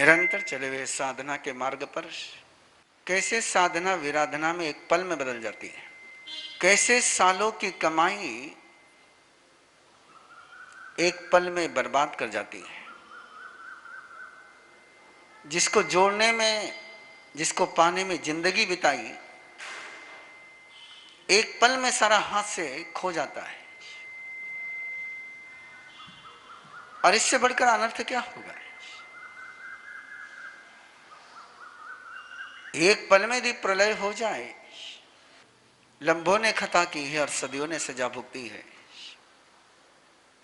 निरंतर चले हुए साधना के मार्ग पर कैसे साधना विराधना में एक पल में बदल जाती है, कैसे सालों की कमाई एक पल में बर्बाद कर जाती है। जिसको जोड़ने में, जिसको पाने में जिंदगी बिताई, एक पल में सारा हाथ से खो जाता है। और इससे बढ़कर अनर्थ क्या होगा। एक पल में यदि प्रलय हो जाए, लंबों ने खता की है और सदियों ने सजा भुगती है।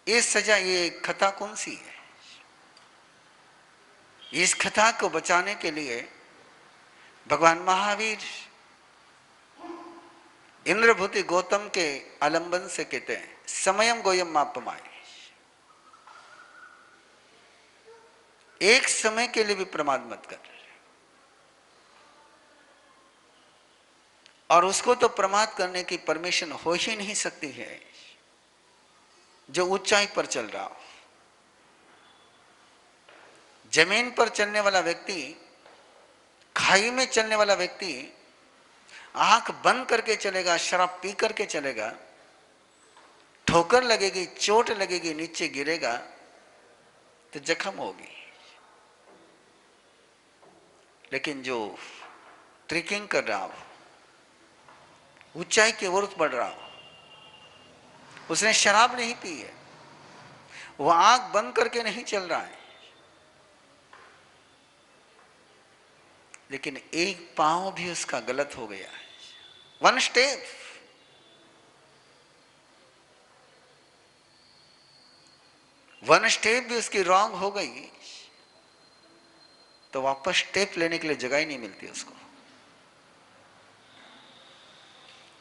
ये सजा, ये खता कौन सी है। इस कथा को बचाने के लिए भगवान महावीर इंद्रभूति गौतम के आलंबन से कहते हैं, समयम गोयम मापमाय। एक समय के लिए भी प्रमाद मत कर। और उसको तो प्रमाद करने की परमिशन हो ही नहीं सकती है जो ऊंचाई पर चल रहा हो। जमीन पर चलने वाला व्यक्ति, खाई में चलने वाला व्यक्ति आंख बंद करके चलेगा, शराब पी करके चलेगा, ठोकर लगेगी, चोट लगेगी, नीचे गिरेगा तो जख्म होगी। लेकिन जो ट्रेकिंग कर रहा हो, ऊंचाई की ओर बढ़ रहा हो, उसने शराब नहीं पी है, वो आंख बंद करके नहीं चल रहा है, लेकिन एक पांव भी उसका गलत हो गया है, वन स्टेप भी उसकी रॉन्ग हो गई तो वापस स्टेप लेने के लिए जगह ही नहीं मिलती उसको।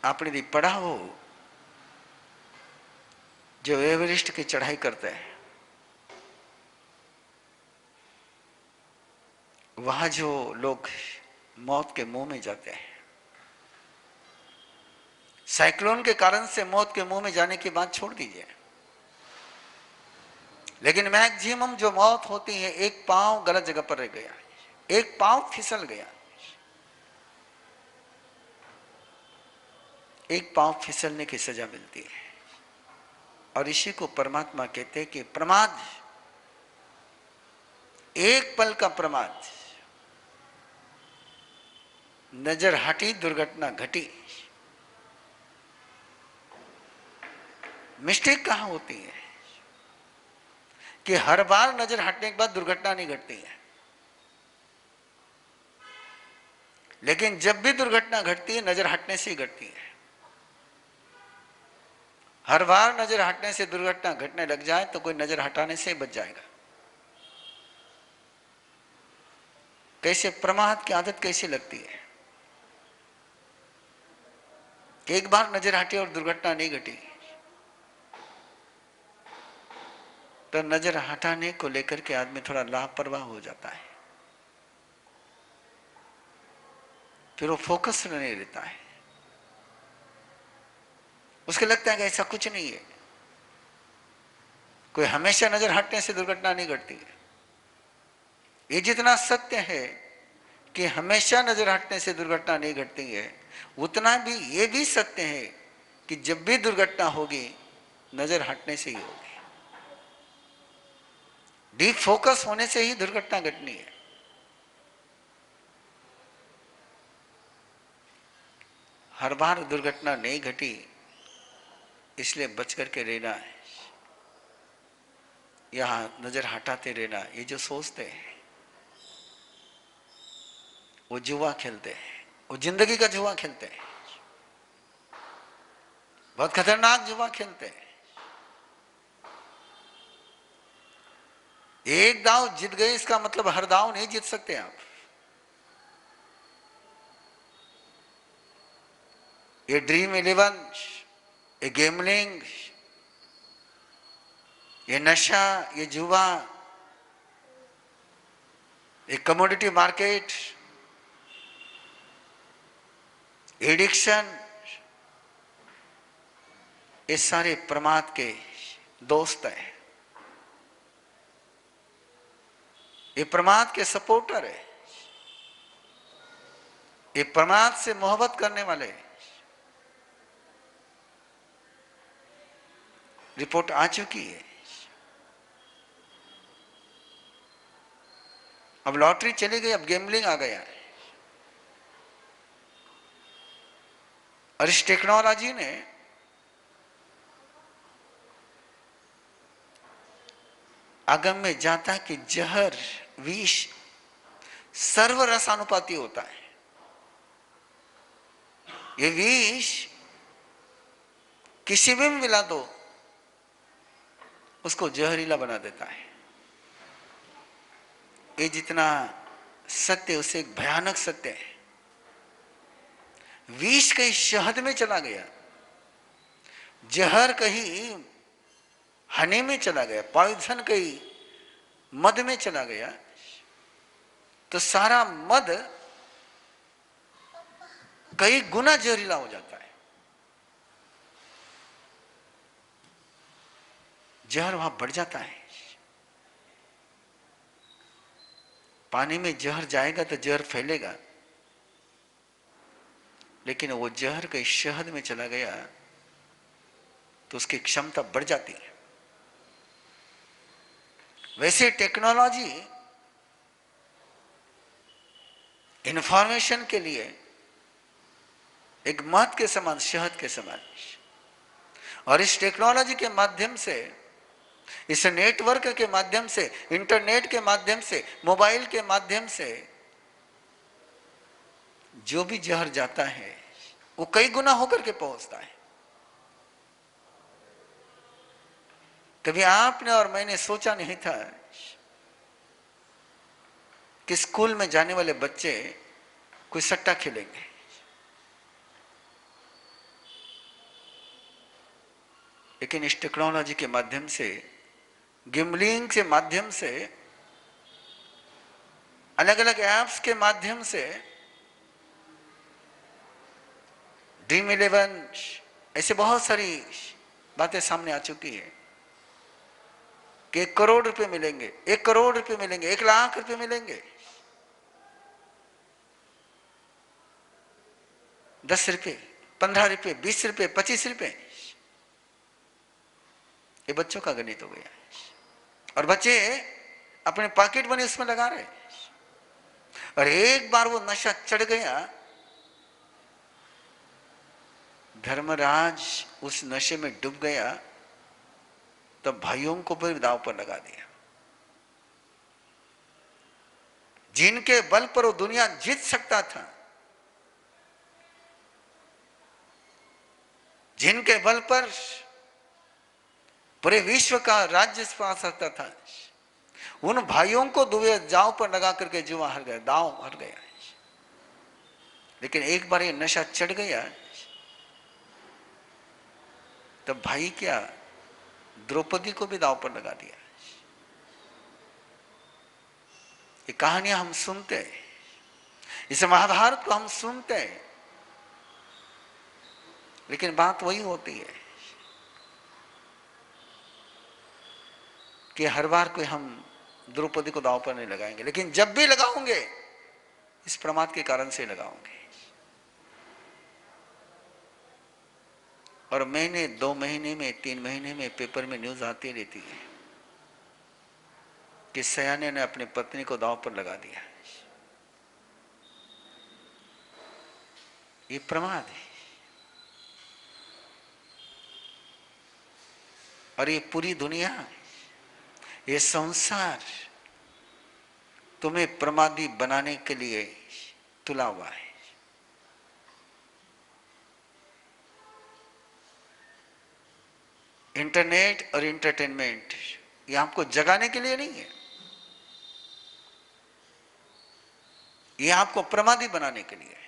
आपने भी पढ़ा हो, जो एवरेस्ट की चढ़ाई करते हैं, वहां जो लोग मौत के मुंह में जाते हैं, साइक्लोन के कारण से मौत के मुंह में जाने की बात छोड़ दीजिए, लेकिन मैक्सिमम जो मौत होती है, एक पांव गलत जगह पर रह गया, एक पांव फिसल गया, एक पांव फिसलने की सजा मिलती है। और इसी को परमात्मा कहते हैं कि प्रमाद, एक पल का प्रमाद, नजर हटी दुर्घटना घटी। मिस्टेक कहां होती है कि हर बार नजर हटने के बाद दुर्घटना नहीं घटती है, लेकिन जब भी दुर्घटना घटती है नजर हटने से ही घटती है। हर बार नजर हटने से दुर्घटना घटने लग जाए तो कोई नजर हटाने से बच जाएगा। कैसे प्रमाद की आदत कैसे लगती है कि एक बार नजर हटी और दुर्घटना नहीं घटी, तो नजर हटाने को लेकर के आदमी थोड़ा लापरवाह हो जाता है, फिर वो फोकस नहीं रहता है, उसको लगता है कि ऐसा कुछ नहीं है। कोई हमेशा नजर हटने से दुर्घटना नहीं घटती है। ये जितना सत्य है कि हमेशा नजर हटने से दुर्घटना नहीं घटती है, उतना भी ये भी सत्य है कि जब भी दुर्घटना होगी नजर हटने से ही होगी। डीप फोकस होने से ही दुर्घटना घटनी है। हर बार दुर्घटना नहीं घटी, इसलिए बच करके रहना है, यहां नजर हटाते रहना। ये जो सोचते हैं वो जुआ खेलते हैं, वो जिंदगी का जुआ खेलते हैं, बहुत खतरनाक जुआ खेलते हैं। एक दांव जीत गए इसका मतलब हर दांव नहीं जीत सकते आप। ये ड्रीम 11, ये गेमलिंग, ये नशा, ये जुआ, ये कमोडिटी मार्केट, एडिक्शन, ये सारे प्रमाद के दोस्त हैं। ये प्रमाद के सपोर्टर है, ये प्रमाद से मोहब्बत करने वाले। रिपोर्ट आ चुकी है। अब लॉटरी चली गई, अब गैम्बलिंग आ गया है। और इस टेक्नोलॉजी ने आगम में जाता कि जहर, विष सर्व रसानुपाती होता है। ये विष किसी में भी मिला दो उसको जहरीला बना देता है। ये जितना सत्य उससे एक भयानक सत्य है। विष कहीं शहद में चला गया, जहर कहीं हनी में चला गया, पॉइजन कहीं मद में चला गया, तो सारा मद कई गुना जहरीला हो जाता है। जहर वहां बढ़ जाता है। पानी में जहर जाएगा तो जहर फैलेगा, लेकिन वो जहर कहीं शहद में चला गया तो उसकी क्षमता बढ़ जाती है। वैसे टेक्नोलॉजी इंफॉर्मेशन के लिए एक मध के समान, शहद के समान। और इस टेक्नोलॉजी के माध्यम से, इस नेटवर्क के माध्यम से, इंटरनेट के माध्यम से, मोबाइल के माध्यम से जो भी जहर जाता है वो कई गुना होकर के पहुंचता है। कभी आपने और मैंने सोचा नहीं था कि स्कूल में जाने वाले बच्चे कोई सट्टा खेलेंगे। लेकिन इस टेक्नोलॉजी के माध्यम से, गिम्बलिंग के माध्यम से, अलग अलग ऐप्स के माध्यम से, Dream11, ऐसे बहुत सारी बातें सामने आ चुकी है कि 1 करोड़ रुपए मिलेंगे, 1 करोड़ रुपए मिलेंगे, 1 लाख रुपए मिलेंगे। 10 रुपए, 15 रुपए, 20 रुपए, 25 रुपए, ये बच्चों का गणित हो गया। और बच्चे अपने पॉकेट मनी उसमें लगा रहे। और एक बार वो नशा चढ़ गया, धर्मराज उस नशे में डूब गया, तो भाइयों को भी दांव पर लगा दिया। जिनके बल पर वो दुनिया जीत सकता था, जिनके बल पर पूरे विश्व का राज्य पा सकता था, उन भाइयों को दुबे दांव पर लगा करके जुआ हार गया, दांव हार गया। लेकिन एक बार ये नशा चढ़ गया, तब भाई क्या, द्रौपदी को भी दांव पर लगा दिया। ये कहानियां हम सुनते हैं, इस महाभारत को हम सुनते हैं, लेकिन बात वही होती है कि हर बार कोई हम द्रौपदी को दांव पर नहीं लगाएंगे, लेकिन जब भी लगाओगे इस प्रमाद के कारण से लगाओगे। और महीने, 2 महीने में, 3 महीने में पेपर में न्यूज आती रहती है कि सयाने ने अपनी पत्नी को दांव पर लगा दिया। ये प्रमाद है। और ये पूरी दुनिया, ये संसार तुम्हें प्रमादी बनाने के लिए तुला हुआ है। इंटरनेट और एंटरटेनमेंट ये आपको जगाने के लिए नहीं है, ये आपको प्रमादी बनाने के लिए है।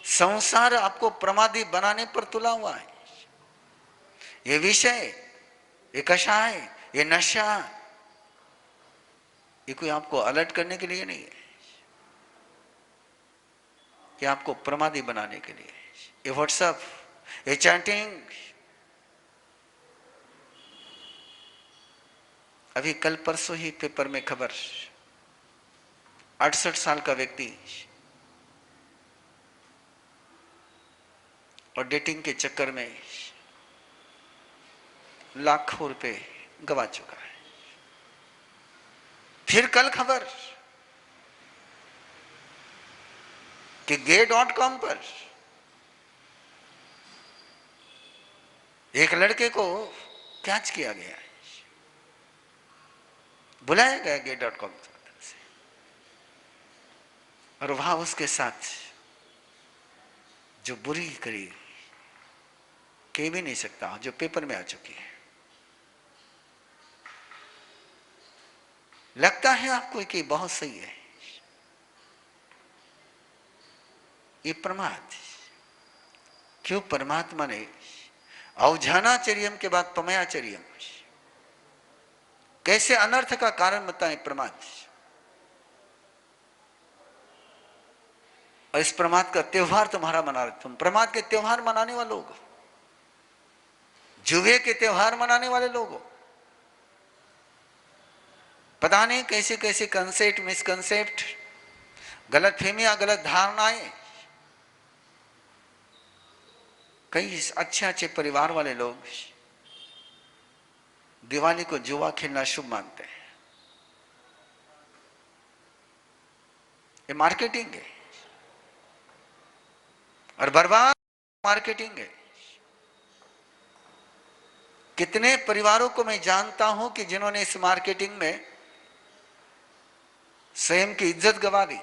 संसार आपको प्रमादी बनाने पर तुला हुआ है। ये विषय, ये कषाय, ये नशा, ये कोई आपको अलर्ट करने के लिए नहीं है, ये आपको प्रमादी बनाने के लिए। ये व्हाट्सएप, ये चैटिंग, अभी कल परसों ही पेपर में खबर, 68 साल का व्यक्ति और डेटिंग के चक्कर में लाखों रुपए गवा चुका है। फिर कल खबर कि gay.com पर एक लड़के को कैच किया गया है, बुलाया गया gay.com से, और वहां उसके साथ जो बुरी करी कह भी नहीं सकता, जो पेपर में आ चुकी है। लगता है आपको कि बहुत सही है, ये प्रमाद क्यों? परमात्मा ने अवझानाचर्यम के बाद पमयाचर्यम, कैसे अनर्थ का कारण बताएं प्रमाद। और इस प्रमाद का त्योहार तुम्हारा मना रहे, तुम प्रमाद के त्योहार मनाने वाले लोग, जुए के त्योहार मनाने वाले लोग, पता नहीं कैसे कैसे कंसेप्ट, मिसकंसेप्ट, गलत फहमियां, गलत धारणाएं। कई अच्छे अच्छे परिवार वाले लोग दिवाली को जुआ खेलना शुभ मानते हैं। ये मार्केटिंग है और बर्बाद मार्केटिंग है। कितने परिवारों को मैं जानता हूं कि जिन्होंने इस मार्केटिंग में स्वयं की इज्जत गंवा दी,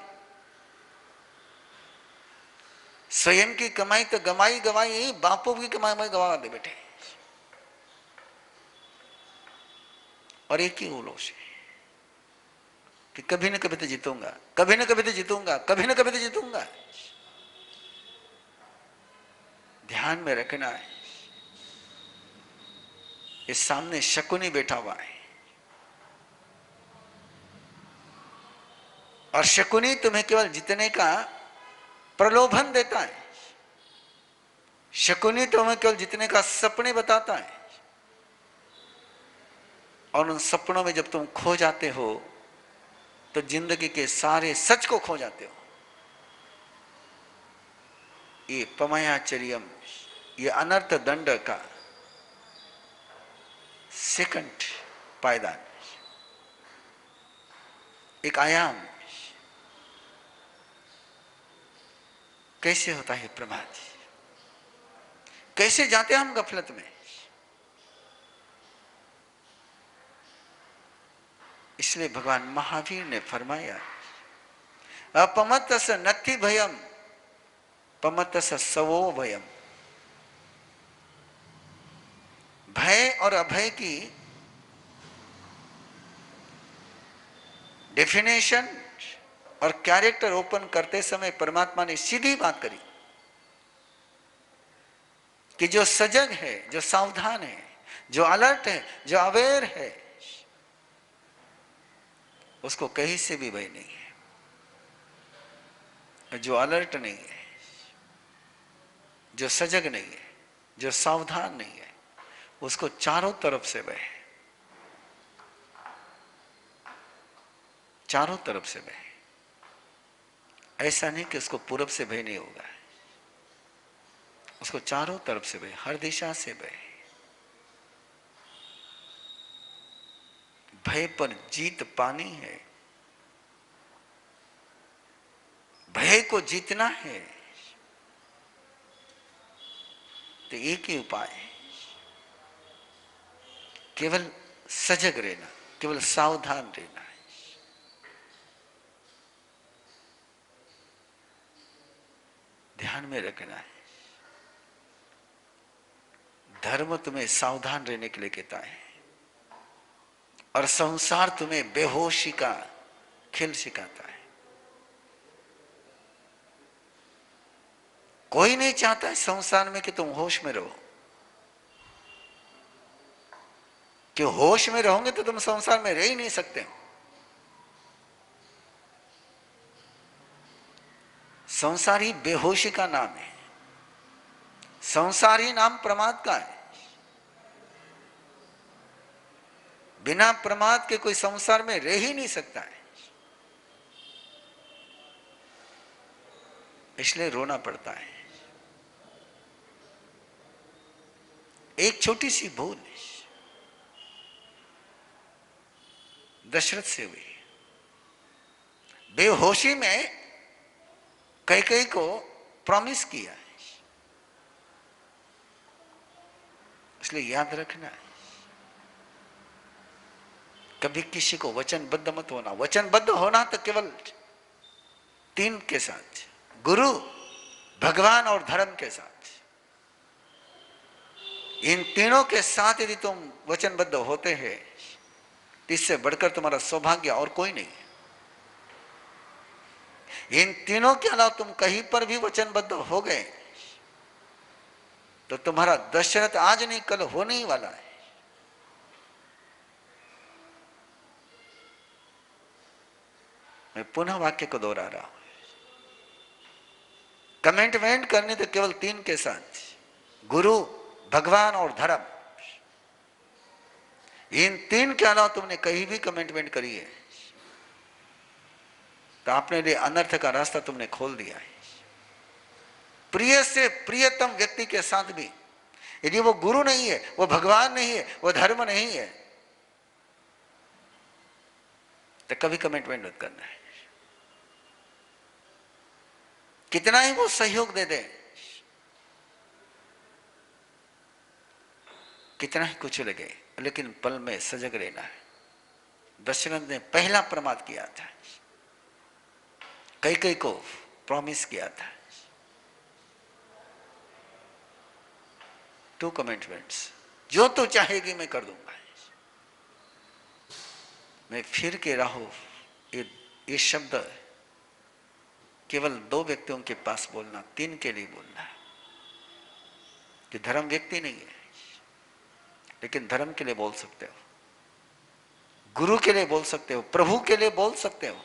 स्वयं की कमाई तो गवाई गवाई, बापों की कमाई में गवा दे बेटे। और एक ही उलोश है कि कभी न कभी तो जीतूंगा, कभी न कभी तो जीतूंगा, कभी न कभी तो जीतूंगा। ध्यान में रखना है, इस सामने शकुनी बैठा हुआ है और शकुनी तुम्हें केवल जीतने का प्रलोभन देता है। शकुनी तुम्हें केवल जीतने का सपने बताता है, और उन सपनों में जब तुम खो जाते हो तो जिंदगी के सारे सच को खो जाते हो। ये पमयाचर्यम, ये अनर्थ दंड का सेकंड पायदान, एक आयाम। कैसे होता है प्रमाद, कैसे जाते हम गफलत में। इसलिए भगवान महावीर ने फरमाया, अपमत्तस नत्थि भयम, पमत्तस सवो भयम। भय और अभय की डेफिनेशन और कैरेक्टर ओपन करते समय परमात्मा ने सीधी बात करी कि जो सजग है, जो सावधान है, जो अलर्ट है, जो अवेयर है, उसको कहीं से भी भय नहीं है। जो अलर्ट नहीं है, जो सजग नहीं है, जो सावधान नहीं है, उसको चारों तरफ से भय है, चारों तरफ से भय। ऐसा नहीं कि उसको पूरब से भय नहीं होगा, उसको चारों तरफ से भय, हर दिशा से भय। भय पर जीत पानी है, भय को जीतना है तो एक ही उपाय है, केवल सजग रहना, केवल सावधान रहना है। ध्यान में रखना है। धर्म तुम्हें सावधान रहने के लिए कहता है और संसार तुम्हें बेहोशी का खेल सिखाता है। कोई नहीं चाहता है संसार में कि तुम होश में रहो, कि होश में रहोगे तो तुम संसार में रह ही नहीं सकते हो। संसार ही बेहोशी का नाम है, संसार ही नाम प्रमाद का है। बिना प्रमाद के कोई संसार में रह ही नहीं सकता है, इसलिए रोना पड़ता है। एक छोटी सी भूल दशरथ से हुई, बेहोशी में कैकेयी को प्रॉमिस किया है, इसलिए याद रखना है, कभी किसी को वचनबद्ध मत होना। वचनबद्ध होना तो केवल 3 के साथ, गुरु, भगवान और धर्म के साथ। इन तीनों के साथ यदि तुम वचनबद्ध होते हैं, इससे बढ़कर तुम्हारा सौभाग्य और कोई नहीं है। इन तीनों के अलावा तुम कहीं पर भी वचनबद्ध हो गए तो तुम्हारा दशरथ आज नहीं कल होने ही वाला है। मैं पुनः वाक्य को दोहरा रहा हूं, कमिटमेंट करनी तो केवल 3 के साथ, गुरु, भगवान और धर्म। इन 3 के अलावा तुमने कहीं भी कमिटमेंट करी है तो अपने लिए अनर्थ का रास्ता तुमने खोल दिया है। प्रिय से प्रियतम व्यक्ति के साथ भी यदि वो गुरु नहीं है, वो भगवान नहीं है, वो धर्म नहीं है, तो कभी कमिटमेंट मत करना है। कितना ही वो सहयोग दे दे, कितना ही कुछ लगे, लेकिन पल में सजग रहना है। दशरथ ने पहला प्रमाद किया था, कैकेयी को प्रॉमिस किया था। 2 कमिटमेंट्स, जो तू चाहेगी मैं कर दूंगा। मैं फिर के रहा हूं, ये शब्द केवल 2 व्यक्तियों के पास बोलना, 3 के लिए बोलना है। कि धर्म व्यक्ति नहीं है, लेकिन धर्म के लिए बोल सकते हो, गुरु के लिए बोल सकते हो, प्रभु के लिए बोल सकते हो।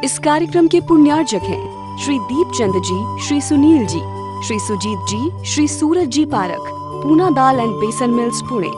इस कार्यक्रम के पुण्यार्जक हैं श्री दीपचंद जी, श्री सुनील जी, श्री सुजीत जी, श्री सूरज जी पारख, पूना दाल एंड बेसन मिल्स, पुणे।